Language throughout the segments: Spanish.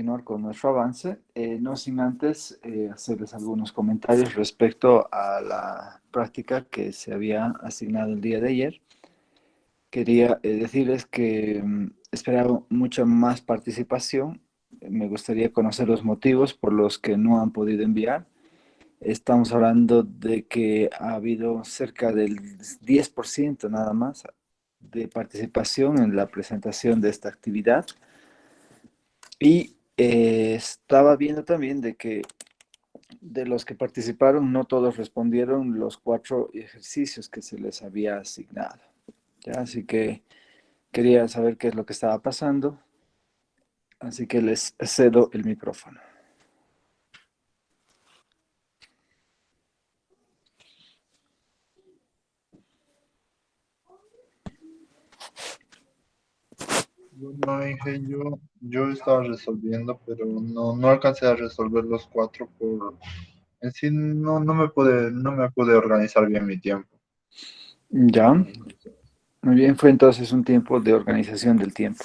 continuar con nuestro avance, no sin antes hacerles algunos comentarios respecto a la práctica que se había asignado el día de ayer. Quería decirles que esperaba mucha más participación. Me gustaría conocer los motivos por los que no han podido enviar. Estamos hablando de que ha habido cerca del 10% nada más de participación en la presentación de esta actividad. Y estaba viendo también de que de los que participaron, no todos respondieron los 4 ejercicios que se les había asignado. ¿Ya? Así que quería saber qué es lo que estaba pasando, así que les cedo el micrófono. Bueno, Inge, yo estaba resolviendo, pero no alcancé a resolver los cuatro en sí no me pude organizar bien mi tiempo. Ya, muy bien, fue entonces un tiempo de organización del tiempo.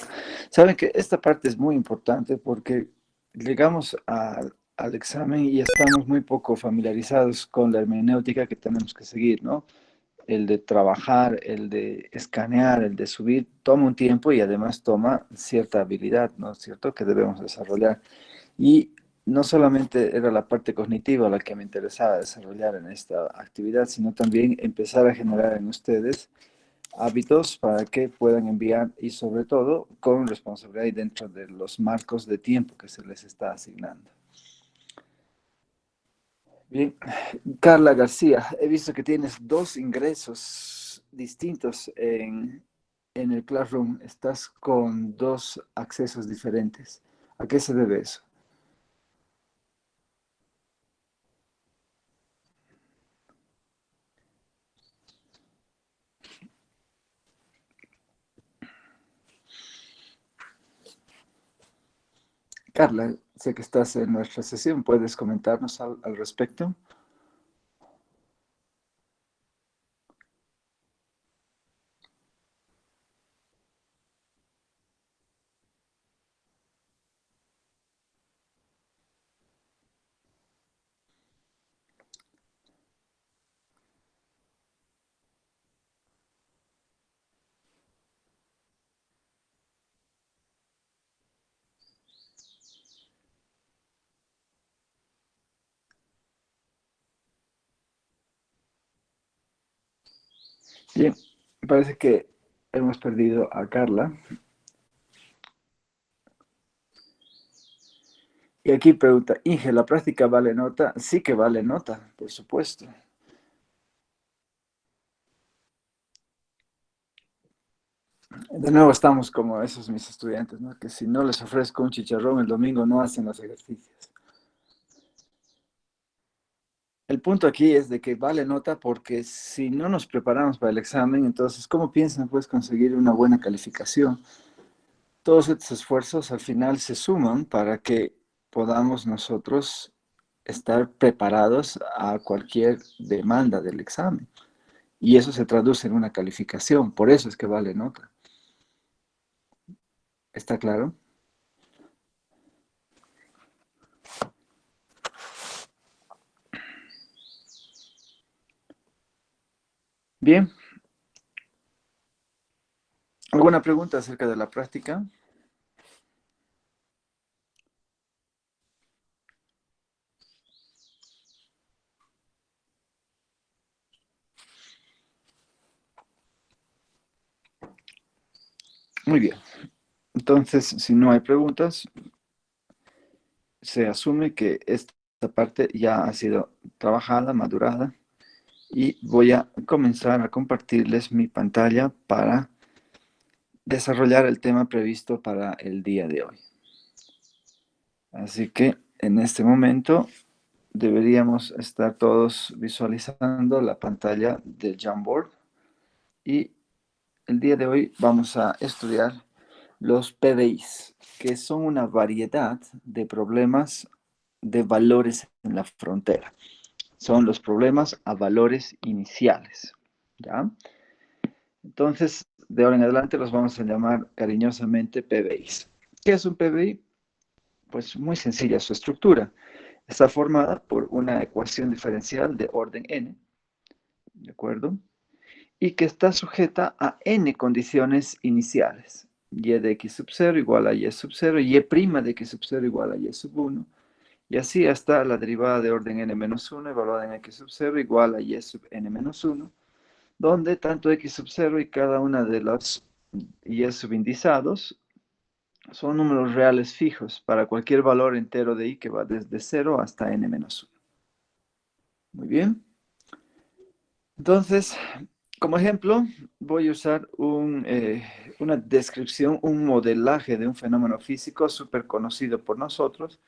Saben que esta parte es muy importante porque llegamos al examen y estamos muy poco familiarizados con la hermenéutica que tenemos que seguir, ¿no? El de trabajar, el de escanear, el de subir, toma un tiempo y además toma cierta habilidad, ¿no es cierto?, que debemos desarrollar. Y no solamente era la parte cognitiva la que me interesaba desarrollar en esta actividad, sino también empezar a generar en ustedes hábitos para que puedan enviar y sobre todo con responsabilidad y dentro de los marcos de tiempo que se les está asignando. Bien, Carla García, he visto que tienes 2 ingresos distintos en el Classroom. Estás con 2 accesos diferentes. ¿A qué se debe eso? Carla, sé que estás en nuestra sesión. ¿Puedes comentarnos al respecto? Bien, parece que hemos perdido a Carla. Y aquí pregunta, Inge, ¿la práctica vale nota? Sí que vale nota, por supuesto. De nuevo estamos como esos mis estudiantes, ¿no? Que si no les ofrezco un chicharrón el domingo no hacen los ejercicios. El punto aquí es de que vale nota porque si no nos preparamos para el examen, entonces, ¿cómo piensan pues conseguir una buena calificación? Todos estos esfuerzos al final se suman para que podamos nosotros estar preparados a cualquier demanda del examen. Y eso se traduce en una calificación, por eso es que vale nota. ¿Está claro? Bien. ¿Alguna pregunta acerca de la práctica? Muy bien. Entonces, si no hay preguntas, se asume que esta parte ya ha sido trabajada, madurada, y voy a comenzar a compartirles mi pantalla para desarrollar el tema previsto para el día de hoy. Así que en este momento deberíamos estar todos visualizando la pantalla del Jamboard y el día de hoy vamos a estudiar los PBIs, que son una variedad de problemas de valores en la frontera. Son los problemas a valores iniciales. ¿Ya? Entonces, de ahora en adelante los vamos a llamar cariñosamente PBIs. ¿Qué es un PBI? Pues muy sencilla su estructura. Está formada por una ecuación diferencial de orden n, ¿de acuerdo? Y que está sujeta a n condiciones iniciales. Y de x sub 0 igual a y sub 0, y' de x sub 0 igual a y sub 1, y así hasta la derivada de orden n-1 evaluada en x sub 0 igual a y sub n-1, donde tanto x sub 0 y cada una de los y subindizados son números reales fijos para cualquier valor entero de y que va desde 0 hasta n-1. Muy bien. Entonces, como ejemplo, voy a usar una descripción, un modelaje de un fenómeno físico súper conocido por nosotros,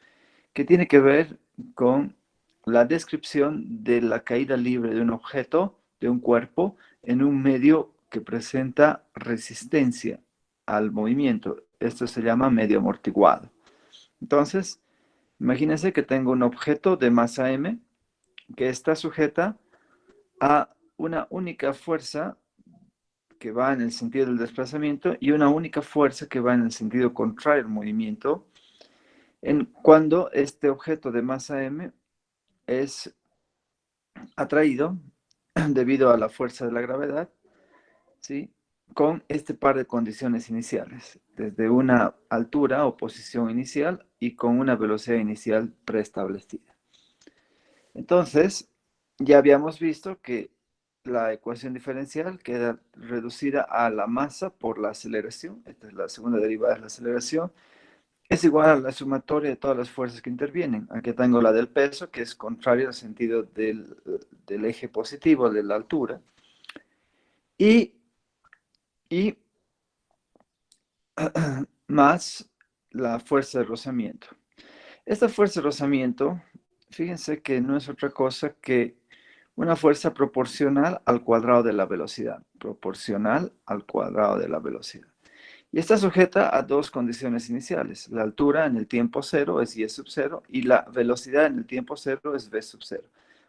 que tiene que ver con la descripción de la caída libre de un objeto, de un cuerpo, en un medio que presenta resistencia al movimiento. Esto se llama medio amortiguado. Entonces, imagínense que tengo un objeto de masa m que está sujeta a una única fuerza que va en el sentido del desplazamiento y una única fuerza que va en el sentido contrario al movimiento, cuando este objeto de masa m es atraído debido a la fuerza de la gravedad, ¿sí? Con este par de condiciones iniciales, desde una altura o posición inicial y con una velocidad inicial preestablecida. Entonces, ya habíamos visto que la ecuación diferencial queda reducida a la masa por la aceleración, esta es la segunda derivada de la aceleración, es igual a la sumatoria de todas las fuerzas que intervienen. Aquí tengo la del peso, que es contrario al sentido del eje positivo de la altura, y, y más la fuerza de rozamiento. Esta fuerza de rozamiento, fíjense que no es otra cosa que una fuerza proporcional al cuadrado de la velocidad, proporcional al cuadrado de la velocidad. Y está sujeta a dos condiciones iniciales. La altura en el tiempo cero es y sub 0 y la velocidad en el tiempo cero es v sub 0.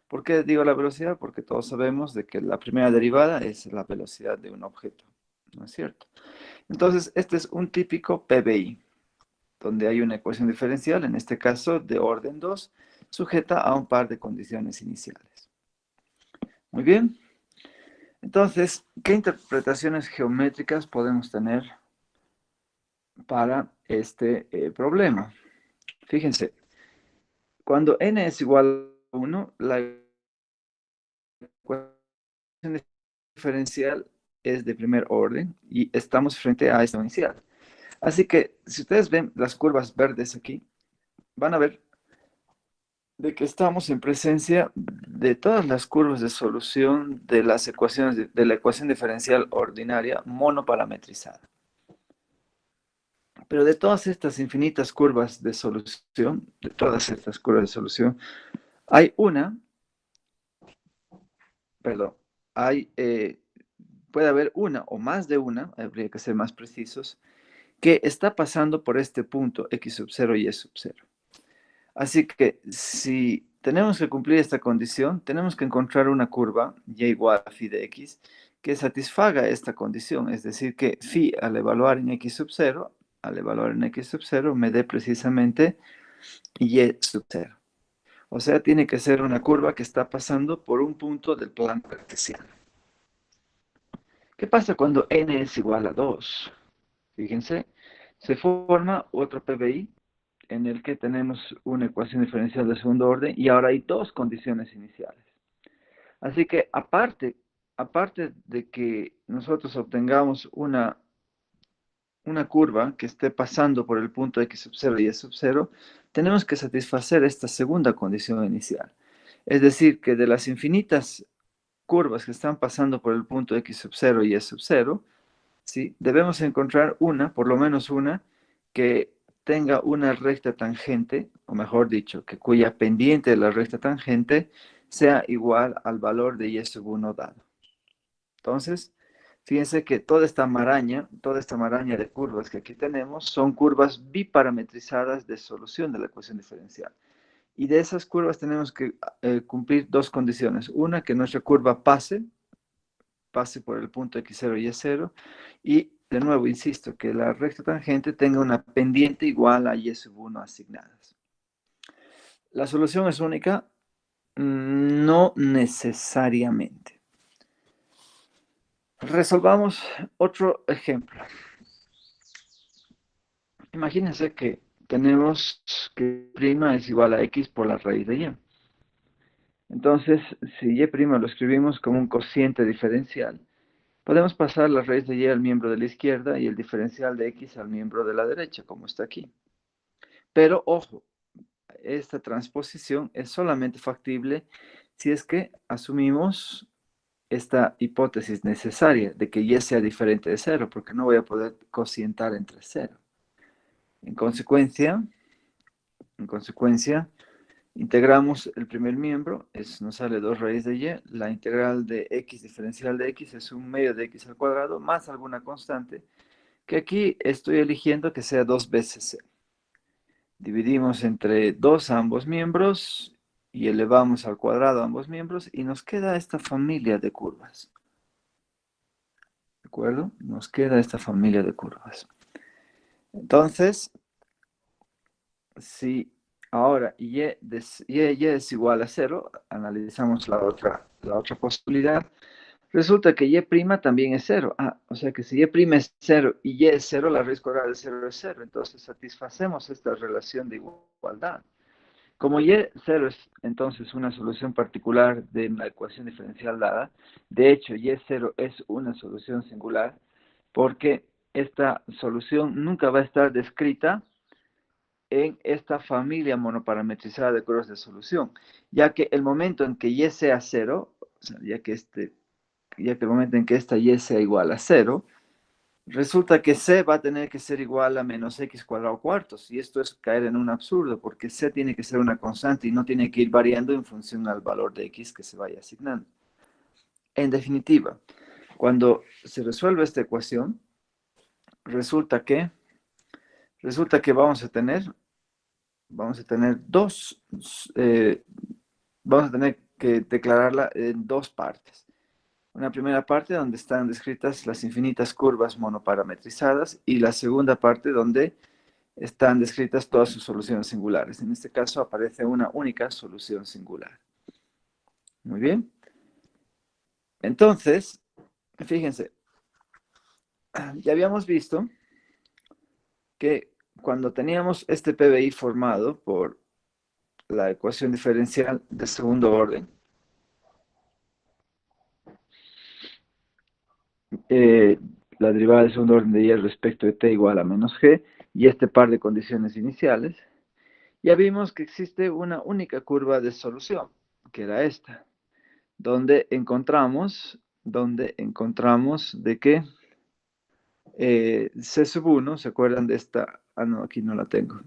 ¿Por qué digo la velocidad? Porque todos sabemos de que la primera derivada es la velocidad de un objeto, ¿no es cierto? Entonces, este es un típico PBI, donde hay una ecuación diferencial, en este caso de orden 2, sujeta a un par de condiciones iniciales. Muy bien. Entonces, ¿qué interpretaciones geométricas podemos tener para este problema? Fíjense, cuando n es igual a 1, la ecuación diferencial es de primer orden y estamos frente a esta inicial. Así que si ustedes ven las curvas verdes aquí, van a ver de que estamos en presencia de todas las curvas de solución de las ecuaciones de la ecuación diferencial ordinaria monoparametrizada. Pero de todas estas infinitas curvas de solución, de todas estas curvas de solución, hay una, perdón, hay, puede haber una o más de una, habría que ser más precisos, que está pasando por este punto x sub 0 y y sub 0. Así que si tenemos que cumplir esta condición, tenemos que encontrar una curva y igual a phi de x que satisfaga esta condición, es decir, que phi al evaluar en x sub 0, me dé precisamente y sub 0. O sea, tiene que ser una curva que está pasando por un punto del plano cartesiano. ¿Qué pasa cuando n es igual a 2? Fíjense, se forma otro PBI en el que tenemos una ecuación diferencial de segundo orden y ahora hay dos condiciones iniciales. Así que aparte de que nosotros obtengamos una curva que esté pasando por el punto x sub 0 y y sub 0, tenemos que satisfacer esta segunda condición inicial. Es decir, que de las infinitas curvas que están pasando por el punto x sub 0 y y sub 0, ¿sí? Debemos encontrar una, por lo menos una, que tenga una recta tangente, o mejor dicho, que cuya pendiente de la recta tangente sea igual al valor de y sub 1 dado. Entonces, fíjense que toda esta maraña de curvas que aquí tenemos son curvas biparametrizadas de solución de la ecuación diferencial. Y de esas curvas tenemos que cumplir dos condiciones. Una, que nuestra curva pase por el punto x0 y y0, y de nuevo, insisto, que la recta tangente tenga una pendiente igual a y sub 1 asignadas. ¿La solución es única? No necesariamente. Resolvamos otro ejemplo. Imagínense que tenemos que prima es igual a x por la raíz de y. Entonces, si y' lo escribimos como un cociente diferencial, podemos pasar la raíz de y al miembro de la izquierda y el diferencial de x al miembro de la derecha, como está aquí. Pero, ojo, esta transposición es solamente factible si es que asumimos esta hipótesis necesaria de que y sea diferente de 0, porque no voy a poder cocientar entre 0. En consecuencia, integramos el primer miembro, nos sale 2 raíz de y, la integral de x diferencial de x es un medio de x al cuadrado más alguna constante, que aquí estoy eligiendo que sea 2 veces c. Dividimos entre 2 ambos miembros y elevamos al cuadrado ambos miembros y nos queda esta familia de curvas. ¿De acuerdo? Nos queda esta familia de curvas. Entonces, si ahora y es igual a 0, analizamos la otra posibilidad, resulta que y' también es 0. O sea que si y' es 0 y y es 0, la raíz cuadrada de 0 es 0. Entonces satisfacemos esta relación de igualdad. Como y0 es entonces una solución particular de la ecuación diferencial dada, de hecho y0 es una solución singular, porque esta solución nunca va a estar descrita en esta familia monoparametrizada de curvas de solución, ya que el momento en que y sea 0, o sea, ya que el momento en que esta y sea igual a 0, resulta que c va a tener que ser igual a menos x cuadrado cuartos, y esto es caer en un absurdo, porque c tiene que ser una constante y no tiene que ir variando en función al valor de x que se vaya asignando. En definitiva, cuando se resuelve esta ecuación, resulta que vamos a tener vamos a tener que declararla en dos partes. Una primera parte donde están descritas las infinitas curvas monoparametrizadas y la segunda parte donde están descritas todas sus soluciones singulares. En este caso aparece una única solución singular. Muy bien. Entonces, fíjense, ya habíamos visto que cuando teníamos este PBI formado por la ecuación diferencial de segundo orden, la derivada de segundo orden de y respecto de t igual a menos g, y este par de condiciones iniciales, ya vimos que existe una única curva de solución, que era esta, donde encontramos de que C sub 1, ¿se acuerdan de esta? No, aquí no la tengo.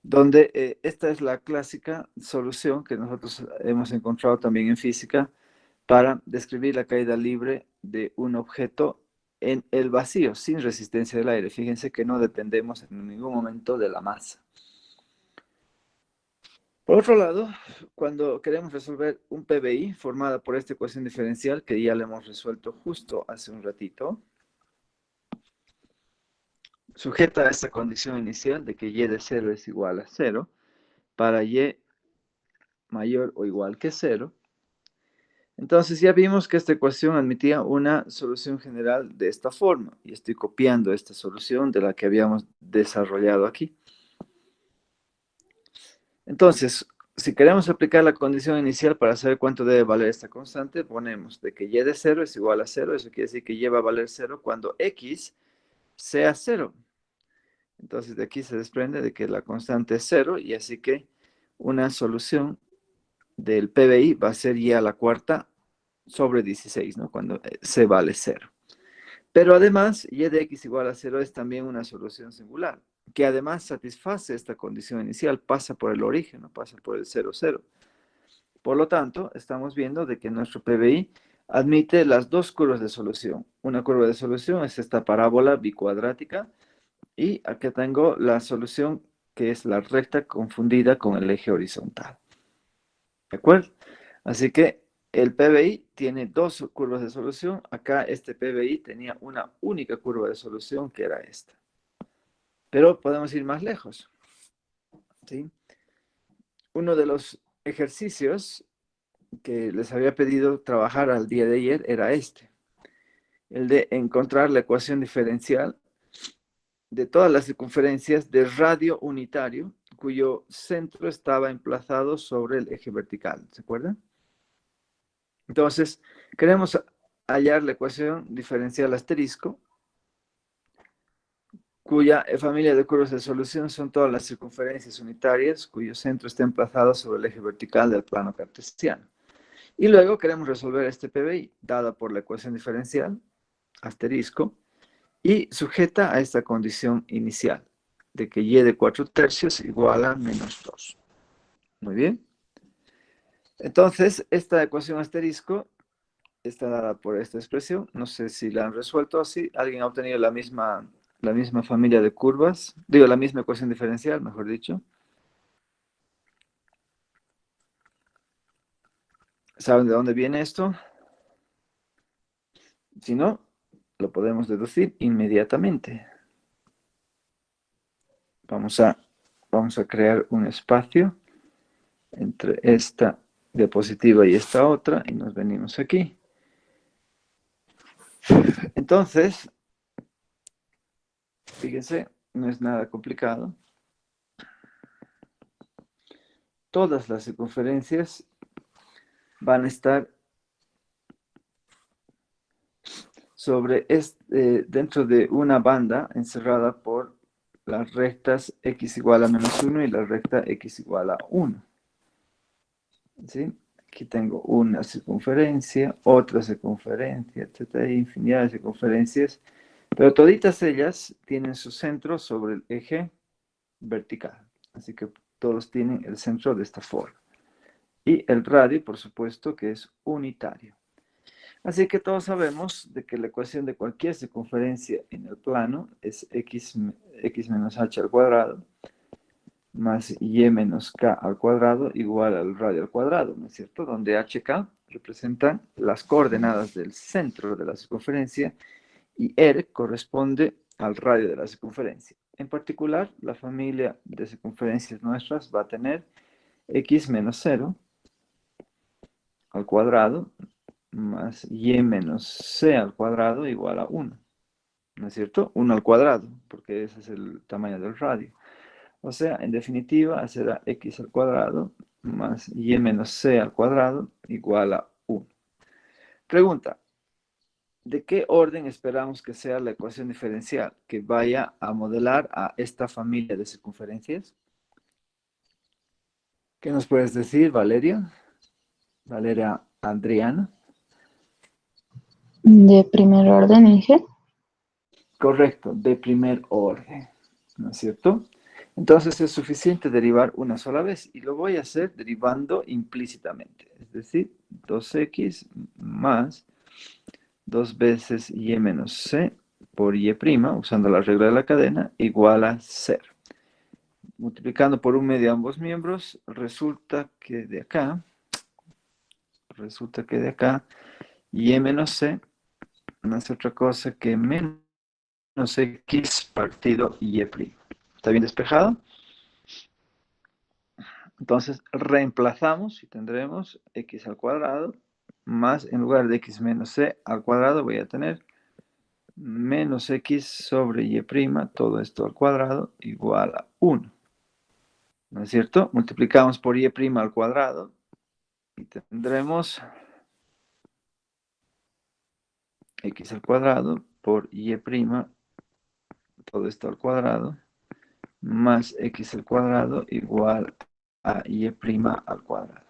Donde esta es la clásica solución que nosotros hemos encontrado también en física para describir la caída libre de un objeto en el vacío, sin resistencia del aire. Fíjense que no dependemos en ningún momento de la masa. Por otro lado, cuando queremos resolver un PBI formada por esta ecuación diferencial, que ya la hemos resuelto justo hace un ratito, sujeta a esta condición inicial de que y de 0 es igual a 0, para y mayor o igual que 0, entonces ya vimos que esta ecuación admitía una solución general de esta forma, y estoy copiando esta solución de la que habíamos desarrollado aquí. Entonces, si queremos aplicar la condición inicial para saber cuánto debe valer esta constante, ponemos de que y de 0 es igual a 0, eso quiere decir que y va a valer 0 cuando x sea 0. Entonces de aquí se desprende de que la constante es 0, y así que una solución del PBI va a ser y a la cuarta sobre 16, ¿no? Cuando c vale 0. Pero además, y de x igual a 0 es también una solución singular, que además satisface esta condición inicial, pasa por el origen, no pasa por el 0, 0. Por lo tanto, estamos viendo de que nuestro PBI admite las dos curvas de solución. Una curva de solución es esta parábola bicuadrática, y aquí tengo la solución que es la recta confundida con el eje horizontal. ¿De acuerdo? Así que el PBI tiene dos curvas de solución. Acá este PBI tenía una única curva de solución, que era esta. Pero podemos ir más lejos, ¿sí? Uno de los ejercicios que les había pedido trabajar al día de ayer era este, el de encontrar la ecuación diferencial de todas las circunferencias de radio unitario cuyo centro estaba emplazado sobre el eje vertical. ¿Se acuerdan? Entonces, queremos hallar la ecuación diferencial asterisco, cuya familia de curvas de solución son todas las circunferencias unitarias cuyo centro está emplazado sobre el eje vertical del plano cartesiano. Y luego queremos resolver este PBI, dada por la ecuación diferencial, asterisco, y sujeta a esta condición inicial, de que y de 4/3 igual a -2. Muy bien. Entonces, esta ecuación asterisco está dada por esta expresión. No sé si la han resuelto así. ¿Alguien ha obtenido la misma familia de curvas? Digo, la misma ecuación diferencial, mejor dicho. ¿Saben de dónde viene esto? Si no, lo podemos deducir inmediatamente. Vamos a crear un espacio entre esta diapositiva y esta otra y nos venimos aquí. Entonces, fíjense, no es nada complicado. Todas las circunferencias van a estar dentro de una banda encerrada por las rectas x igual a -1 y la recta x igual a 1. ¿Sí? Aquí tengo una circunferencia, otra circunferencia, etcétera, hay infinidad de circunferencias, pero toditas ellas tienen su centro sobre el eje vertical. Así que todos tienen el centro de esta forma. Y el radio, por supuesto, que es unitario. Así que todos sabemos de que la ecuación de cualquier circunferencia en el plano es x menos h al cuadrado más y menos k al cuadrado igual al radio al cuadrado, ¿no es cierto? Donde hk representan las coordenadas del centro de la circunferencia y r corresponde al radio de la circunferencia. En particular, la familia de circunferencias nuestras va a tener x menos 0 al cuadrado más y menos c al cuadrado igual a 1. ¿No es cierto? 1 al cuadrado, porque ese es el tamaño del radio. O sea, en definitiva, será x al cuadrado más y menos c al cuadrado igual a 1. Pregunta, ¿de qué orden esperamos que sea la ecuación diferencial que vaya a modelar a esta familia de circunferencias? ¿Qué nos puedes decir, Valeria? Valeria Adriana. De primer orden, dije. Correcto, de primer orden, ¿no es cierto? Entonces es suficiente derivar una sola vez y lo voy a hacer derivando implícitamente, es decir, 2x más 2 veces y menos c por y', usando la regla de la cadena, igual a 0. Multiplicando por un medio ambos miembros, resulta que de acá, y menos c no es otra cosa que menos x partido y'. ¿Está bien despejado? Entonces reemplazamos y tendremos x al cuadrado más, en lugar de x menos c al cuadrado, voy a tener menos x sobre y', todo esto al cuadrado, igual a 1. ¿No es cierto? Multiplicamos por y' al cuadrado y tendremos x al cuadrado por y', todo esto al cuadrado, más x al cuadrado igual a y' al cuadrado.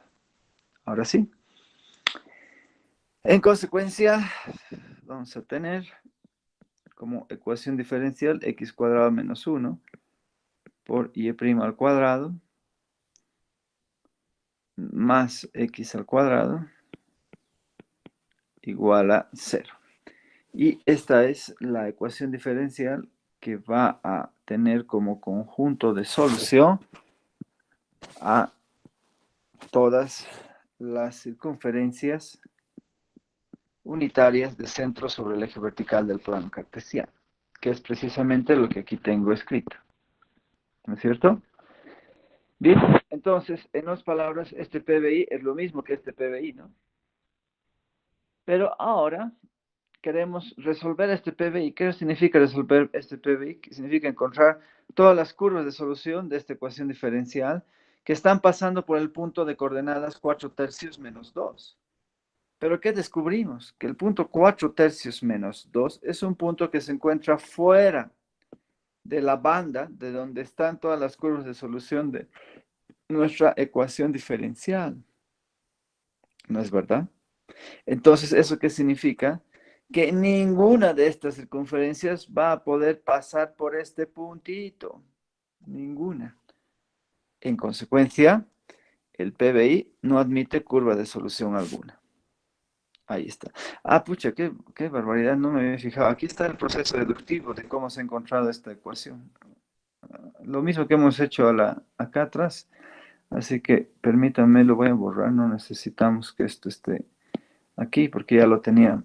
Ahora sí. En consecuencia, vamos a tener como ecuación diferencial x cuadrado menos 1 por y' al cuadrado más x al cuadrado igual a 0. Y esta es la ecuación diferencial que va a tener como conjunto de solución a todas las circunferencias unitarias de centro sobre el eje vertical del plano cartesiano, que es precisamente lo que aquí tengo escrito. ¿No es cierto? Bien, entonces, en otras palabras, este PBI es lo mismo que este PBI, ¿no? Pero ahora queremos resolver este PBI. ¿Qué significa resolver este PBI? Significa encontrar todas las curvas de solución de esta ecuación diferencial que están pasando por el punto de coordenadas 4/3 menos 2. Pero ¿qué descubrimos? Que el punto 4/3 menos 2 es un punto que se encuentra fuera de la banda de donde están todas las curvas de solución de nuestra ecuación diferencial. ¿No es verdad? Entonces, ¿eso qué significa? Que ninguna de estas circunferencias va a poder pasar por este puntito. Ninguna. En consecuencia, el PBI no admite curva de solución alguna. Ahí está. Ah, pucha, qué barbaridad, no me había fijado. Aquí está el proceso deductivo de cómo se ha encontrado esta ecuación. Lo mismo que hemos hecho acá atrás. Así que permítanme, lo voy a borrar. No necesitamos que esto esté aquí porque ya lo tenía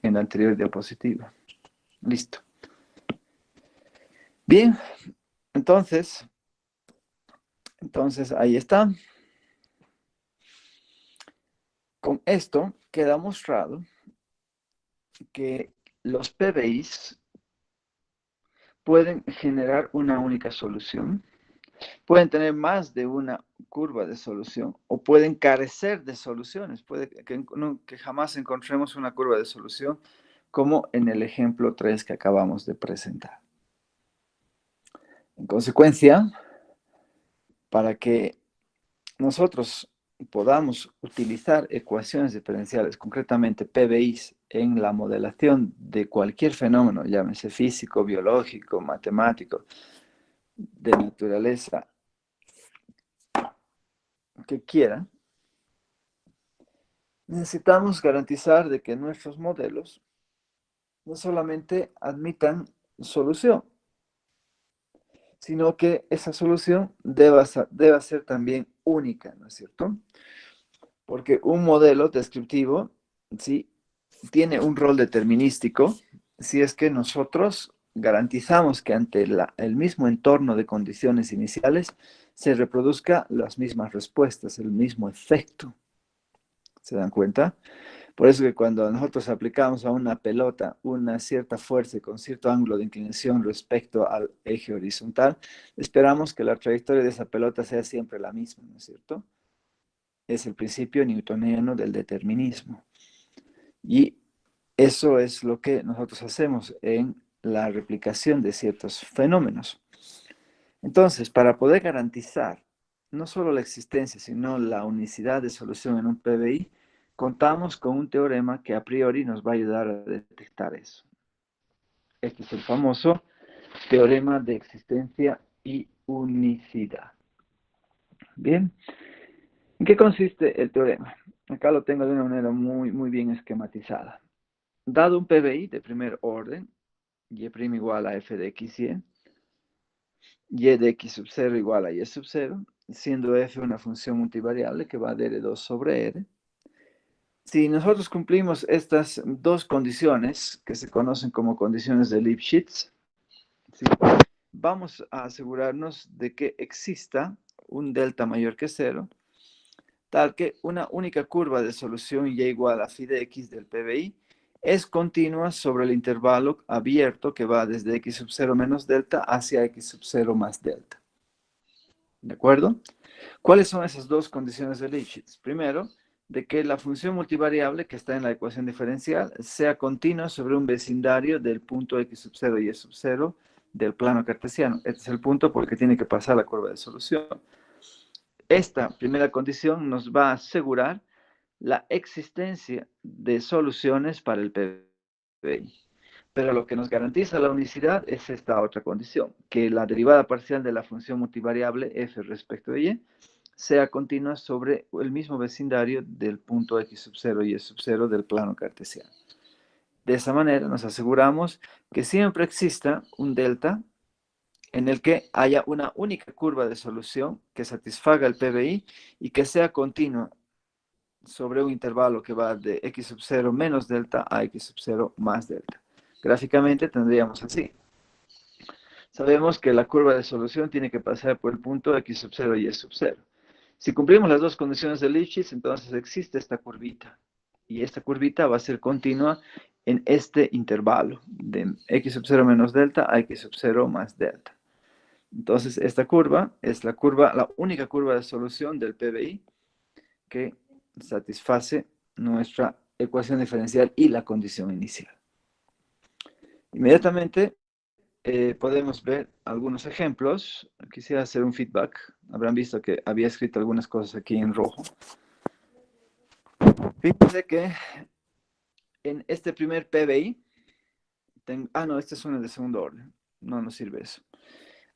en la anterior diapositiva. Listo. Bien, entonces ahí está. Con esto queda mostrado que los PBIs pueden generar una única solución, pueden tener más de una curva de solución o pueden carecer de soluciones. Puede que jamás encontremos una curva de solución como en el ejemplo 3 que acabamos de presentar. En consecuencia, para que nosotros podamos utilizar ecuaciones diferenciales, concretamente PBIs, en la modelación de cualquier fenómeno, llámese físico, biológico, matemático, de naturaleza que quiera, necesitamos garantizar de que nuestros modelos no solamente admitan solución, sino que esa solución deba ser también única, ¿no es cierto? Porque un modelo descriptivo, ¿sí?, tiene un rol determinístico si es que nosotros garantizamos que ante el mismo entorno de condiciones iniciales se reproduzca las mismas respuestas, el mismo efecto. ¿Se dan cuenta? Por eso que cuando nosotros aplicamos a una pelota una cierta fuerza y con cierto ángulo de inclinación respecto al eje horizontal, esperamos que la trayectoria de esa pelota sea siempre la misma, ¿no es cierto? Es el principio newtoniano del determinismo. Y eso es lo que nosotros hacemos en la replicación de ciertos fenómenos. Entonces, para poder garantizar no solo la existencia, sino la unicidad de solución en un PBI, contamos con un teorema que a priori nos va a ayudar a detectar eso. Este es el famoso teorema de existencia y unicidad. Bien, ¿en qué consiste el teorema? Acá lo tengo de una manera muy bien esquematizada. Dado un PBI de primer orden, y' igual a f de x, y de x sub 0 igual a y sub 0, siendo f una función multivariable que va de R2 sobre R. Si nosotros cumplimos estas dos condiciones, que se conocen como condiciones de Lipschitz, ¿sí?, vamos a asegurarnos de que exista un delta mayor que 0, tal que una única curva de solución y igual a phi de x del PBI es continua sobre el intervalo abierto que va desde x sub 0 menos delta hacia x sub 0 más delta. ¿De acuerdo? ¿Cuáles son esas dos condiciones de Lipschitz? Primero, de que la función multivariable que está en la ecuación diferencial sea continua sobre un vecindario del punto x sub 0 y y sub 0 del plano cartesiano. Este es el punto por el que tiene que pasar la curva de solución. Esta primera condición nos va a asegurar la existencia de soluciones para el PBI. Pero lo que nos garantiza la unicidad es esta otra condición, que la derivada parcial de la función multivariable f respecto de y sea continua sobre el mismo vecindario del punto x sub 0 y y sub 0 del plano cartesiano. De esa manera nos aseguramos que siempre exista un delta en el que haya una única curva de solución que satisfaga el PBI y que sea continua sobre un intervalo que va de x sub 0 menos delta a x sub 0 más delta. Gráficamente tendríamos así. Sabemos que la curva de solución tiene que pasar por el punto x sub 0 y y sub 0. Si cumplimos las dos condiciones de Lipschitz, entonces existe esta curvita. Y esta curvita va a ser continua en este intervalo de x sub 0 menos delta a x sub 0 más delta. Entonces, esta curva es la única curva de solución del PBI que satisface nuestra ecuación diferencial y la condición inicial. Inmediatamente podemos ver algunos ejemplos. Quisiera hacer un feedback. Habrán visto que había escrito algunas cosas aquí en rojo. Fíjense que en este primer PBI, no, esta es una de segundo orden. No nos sirve eso.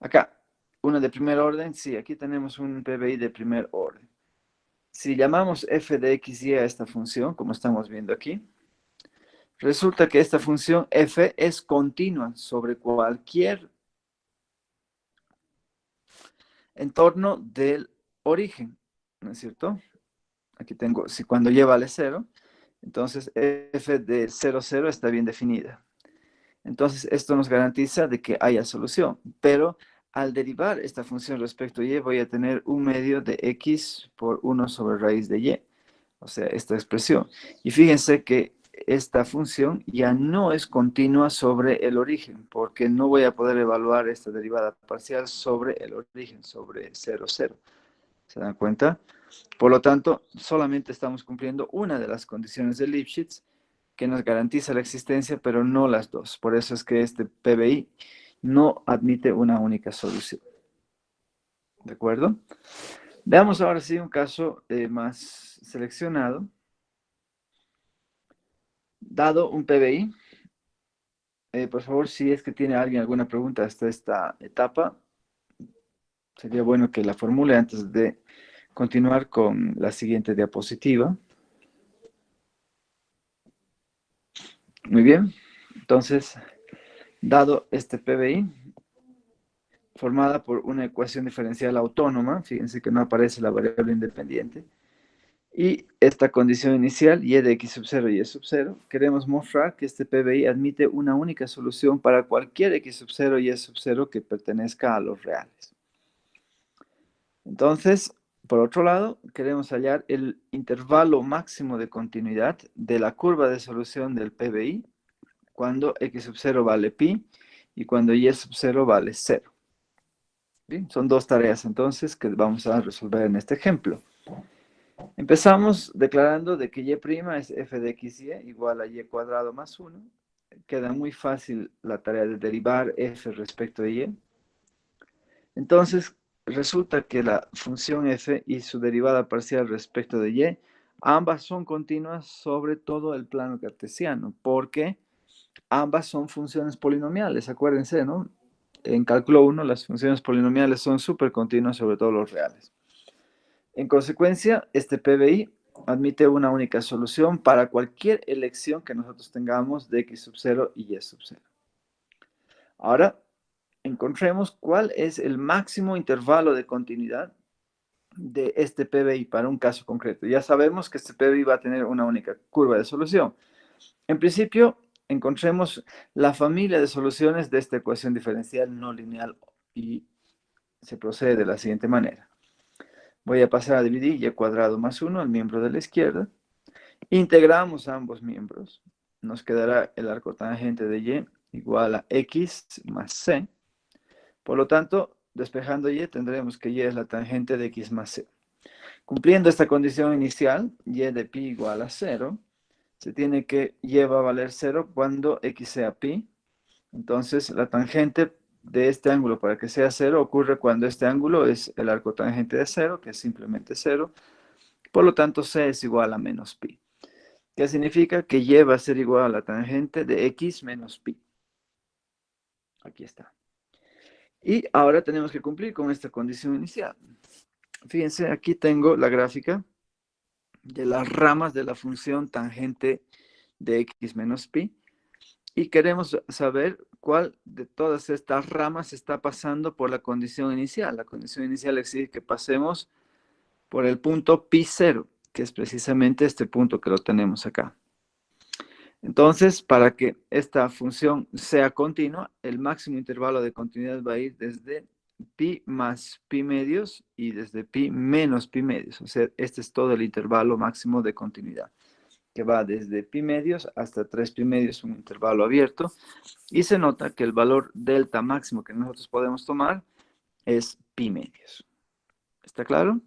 Acá, una de primer orden, sí, aquí tenemos un PBI de primer orden. Si llamamos f de xy a esta función, como estamos viendo aquí, resulta que esta función f es continua sobre cualquier entorno del origen, ¿no es cierto? Aquí tengo, si cuando y vale 0, entonces f de 0, 0 está bien definida. Entonces esto nos garantiza de que haya solución, pero al derivar esta función respecto a y voy a tener un medio de x por 1 sobre raíz de y, o sea, esta expresión. Y fíjense que esta función ya no es continua sobre el origen, porque no voy a poder evaluar esta derivada parcial sobre el origen, sobre 0, 0. ¿Se dan cuenta? Por lo tanto, solamente estamos cumpliendo una de las condiciones de Lipschitz que nos garantiza la existencia, pero no las dos. Por eso es que este PBI no admite una única solución. ¿De acuerdo? Veamos ahora sí un caso más seleccionado. Dado un PBI, por favor, si es que tiene alguien alguna pregunta hasta esta etapa, sería bueno que la formule antes de continuar con la siguiente diapositiva. Muy bien, entonces, dado este PBI, formada por una ecuación diferencial autónoma, fíjense que no aparece la variable independiente, y esta condición inicial, y de x sub 0 y y sub 0, queremos mostrar que este PBI admite una única solución para cualquier x sub 0 y y sub 0 que pertenezca a los reales. Entonces, por otro lado, queremos hallar el intervalo máximo de continuidad de la curva de solución del PBI cuando x sub 0 vale pi y cuando y sub 0 vale 0. Bien, son dos tareas entonces que vamos a resolver en este ejemplo. Empezamos declarando de que y' es f de xy igual a y cuadrado más 1. Queda muy fácil la tarea de derivar f respecto de y. Entonces, resulta que la función f y su derivada parcial respecto de y, ambas son continuas sobre todo el plano cartesiano, porque ambas son funciones polinomiales, acuérdense, ¿no? En cálculo 1 las funciones polinomiales son supercontinuas sobre todos los reales. En consecuencia, este PBI admite una única solución para cualquier elección que nosotros tengamos de x sub 0 y y sub 0. Ahora, encontremos cuál es el máximo intervalo de continuidad de este PBI para un caso concreto. Ya sabemos que este PBI va a tener una única curva de solución. En principio, encontremos la familia de soluciones de esta ecuación diferencial no lineal y se procede de la siguiente manera. Voy a pasar a dividir y cuadrado más 1 al miembro de la izquierda. Integramos ambos miembros. Nos quedará el arco tangente de y igual a x más c. Por lo tanto, despejando y tendremos que y es la tangente de x más c. Cumpliendo esta condición inicial, y de pi igual a 0, se tiene que y va a valer 0 cuando x sea pi. Entonces, la tangente de este ángulo para que sea 0 ocurre cuando este ángulo es el arco tangente de 0, que es simplemente 0. Por lo tanto, c es igual a menos pi. ¿Qué significa? Que y va a ser igual a la tangente de x menos pi. Aquí está. Y ahora tenemos que cumplir con esta condición inicial. Fíjense, aquí tengo la gráfica de las ramas de la función tangente de x menos pi. Y queremos saber cuál de todas estas ramas está pasando por la condición inicial. La condición inicial exige que pasemos por el punto pi 0. que es precisamente este punto que lo tenemos acá. Entonces, para que esta función sea continua, el máximo intervalo de continuidad va a ir desde pi más pi medios y desde pi menos pi medios. O sea, este es todo el intervalo máximo de continuidad, que va desde pi medios hasta 3 pi medios, un intervalo abierto. Y se nota que el valor delta máximo que nosotros podemos tomar es pi medios. ¿Está claro?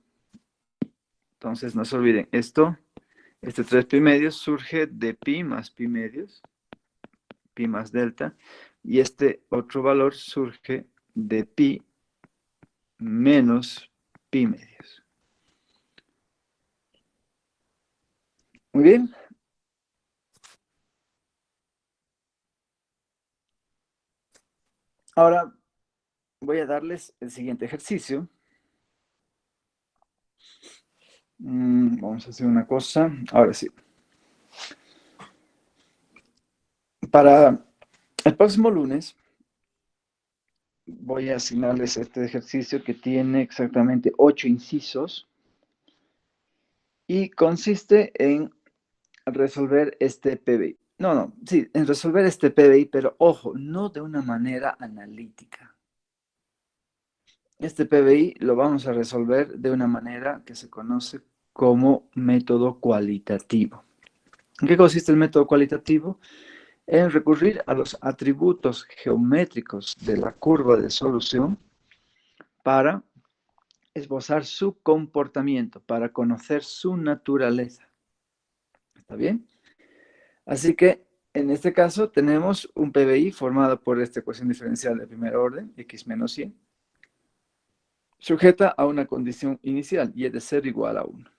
Entonces, no se olviden, este 3 pi medios surge de pi más pi medios, pi más delta, y este otro valor surge de pi menos pi medios. Muy bien. Ahora voy a darles el siguiente ejercicio. Vamos a hacer una cosa. Ahora sí. Para el próximo lunes voy a asignarles este ejercicio que tiene exactamente 8 incisos y consiste en resolver este PBI. Sí, en resolver este PBI, pero ojo, no de una manera analítica. Este PBI lo vamos a resolver de una manera que se conoce como método cualitativo. ¿En qué consiste el método cualitativo? En recurrir a los atributos geométricos de la curva de solución para esbozar su comportamiento, para conocer su naturaleza. ¿Está bien? Así que en este caso tenemos un PBI formado por esta ecuación diferencial de primer orden, x menos y, sujeta a una condición inicial, y de ser igual a 1.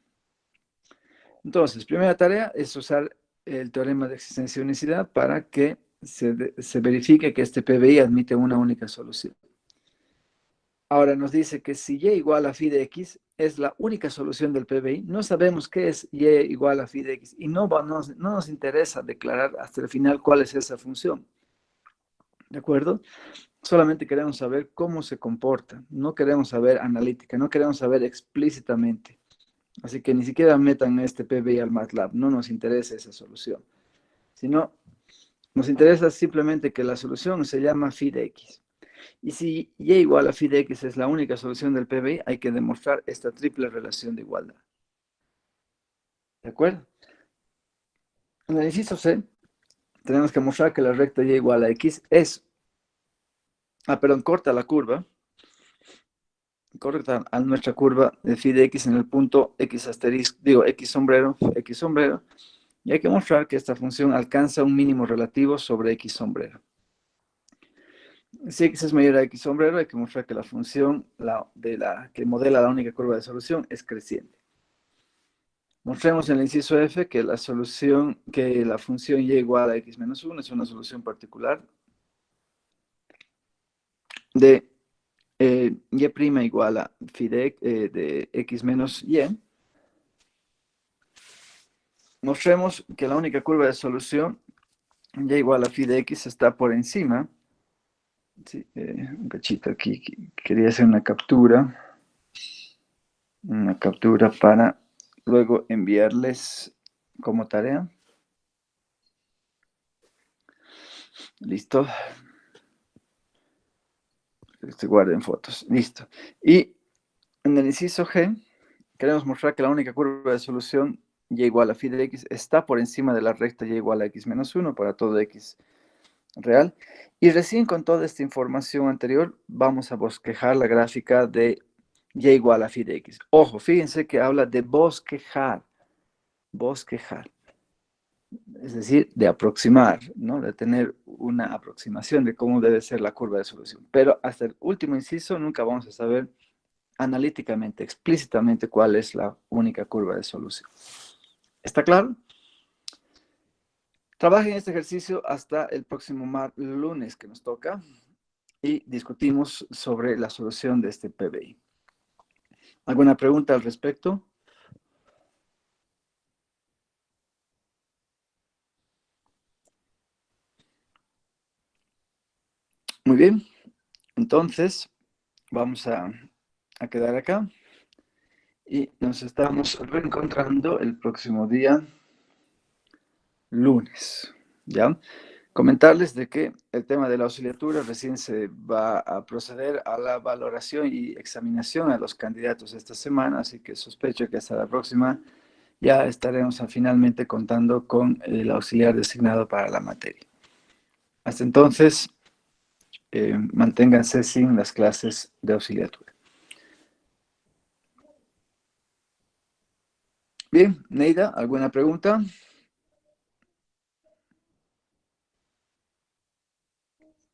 Entonces, primera tarea es usar el teorema de existencia de unicidad para que se verifique que este PBI admite una única solución. Ahora nos dice que si y igual a phi de x es la única solución del PBI, no sabemos qué es y igual a phi de x y no nos interesa declarar hasta el final cuál es esa función. ¿De acuerdo? Solamente queremos saber cómo se comporta, no queremos saber analítica, no queremos saber explícitamente. Así que ni siquiera metan este PBI al MATLAB, no nos interesa esa solución. Sino, nos interesa simplemente que la solución se llama phi de x. Y si y igual a phi de x es la única solución del PBI, hay que demostrar esta triple relación de igualdad. ¿De acuerdo? En el inciso C, tenemos que mostrar que la recta y igual a x es, corta la curva, corta a nuestra curva de phi de x en el punto x asterisco, x sombrero, y hay que mostrar que esta función alcanza un mínimo relativo sobre x sombrero. Si x es mayor a x sombrero, hay que mostrar que la función que modela la única curva de solución es creciente. Mostremos en el inciso F que la función y igual a x menos 1 es una solución particular de y' igual a phi de x menos y. Mostremos que la única curva de solución y igual a phi de x está por encima. Sí, un cachito aquí, quería hacer una captura para luego enviarles como tarea. Listo. Que guarden fotos. Listo. Y en el inciso G, queremos mostrar que la única curva de solución y igual a phi de x está por encima de la recta y igual a x menos 1 para todo x real. Y recién con toda esta información anterior vamos a bosquejar la gráfica de y igual a phi de x. Ojo, fíjense que habla de bosquejar. Bosquejar. Es decir, de aproximar, ¿no? De tener una aproximación de cómo debe ser la curva de solución. Pero hasta el último inciso nunca vamos a saber analíticamente, explícitamente cuál es la única curva de solución. ¿Está claro? Trabajen este ejercicio hasta el próximo lunes que nos toca y discutimos sobre la solución de este PBI. ¿Alguna pregunta al respecto? Muy bien, entonces vamos a quedar acá y nos estamos reencontrando el próximo día, lunes, ¿ya? Comentarles de que el tema de la auxiliatura recién se va a proceder a la valoración y examinación a los candidatos esta semana, así que sospecho que hasta la próxima ya estaremos finalmente contando con el auxiliar designado para la materia. Hasta entonces, manténganse sin las clases de auxiliatura. Bien, Neida, ¿alguna pregunta?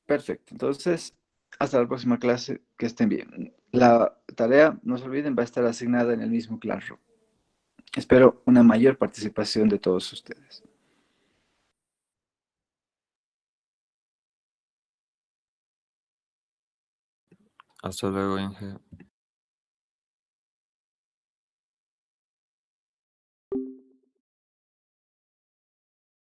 Perfecto, entonces, hasta la próxima clase, que estén bien. La tarea, no se olviden, va a estar asignada en el mismo Classroom. Espero una mayor participación de todos ustedes. Hasta luego, Inge.